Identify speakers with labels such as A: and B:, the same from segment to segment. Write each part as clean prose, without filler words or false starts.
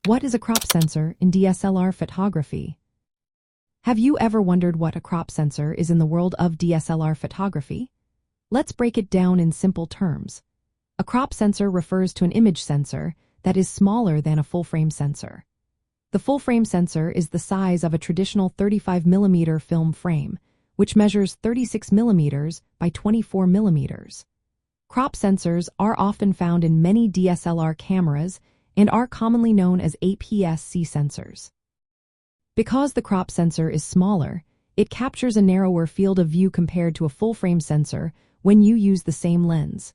A: What is a crop sensor in DSLR photography? Have you ever wondered what a crop sensor is in the world of DSLR photography? Let's break it down in simple terms. A crop sensor refers to an image sensor that is smaller than a full-frame sensor. The full-frame sensor is the size of a traditional 35mm film frame, which measures 36mm by 24mm. Crop sensors are often found in many DSLR cameras and are commonly known as APS-C sensors. Because the crop sensor is smaller, it captures a narrower field of view compared to a full-frame sensor when you use the same lens.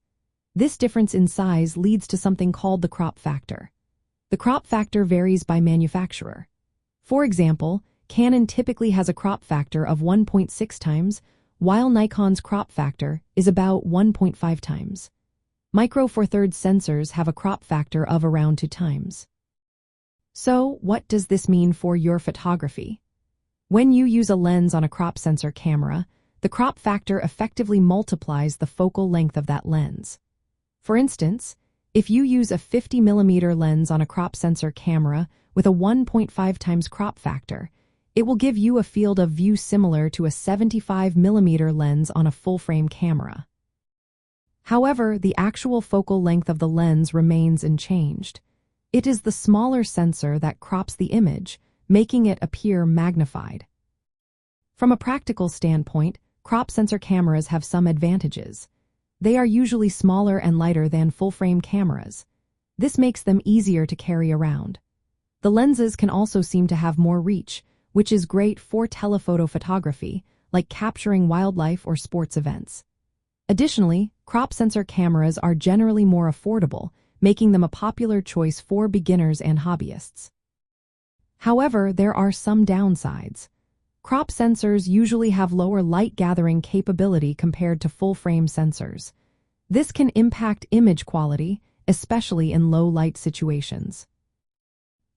A: This difference in size leads to something called the crop factor. The crop factor varies by manufacturer. For example, Canon typically has a crop factor of 1.6 times, while Nikon's crop factor is about 1.5 times. Micro Four Thirds sensors have a crop factor of around 2 times. So, what does this mean for your photography? When you use a lens on a crop sensor camera, the crop factor effectively multiplies the focal length of that lens. For instance, if you use a 50mm lens on a crop sensor camera with a 1.5 times crop factor, it will give you a field of view similar to a 75mm lens on a full-frame camera. However, the actual focal length of the lens remains unchanged. It is the smaller sensor that crops the image, making it appear magnified. From a practical standpoint, crop sensor cameras have some advantages. They are usually smaller and lighter than full-frame cameras. This makes them easier to carry around. The lenses can also seem to have more reach, which is great for telephoto photography, like capturing wildlife or sports events. Additionally, crop sensor cameras are generally more affordable, making them a popular choice for beginners and hobbyists. However, there are some downsides. Crop sensors usually have lower light gathering capability compared to full-frame sensors. This can impact image quality, especially in low-light situations.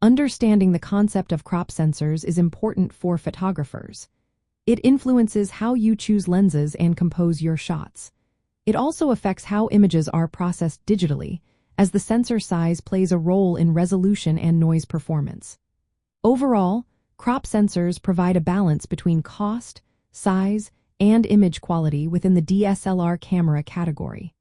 A: Understanding the concept of crop sensors is important for photographers. It influences how you choose lenses and compose your shots. It also affects how images are processed digitally, as the sensor size plays a role in resolution and noise performance. Overall, crop sensors provide a balance between cost, size, and image quality within the DSLR camera category.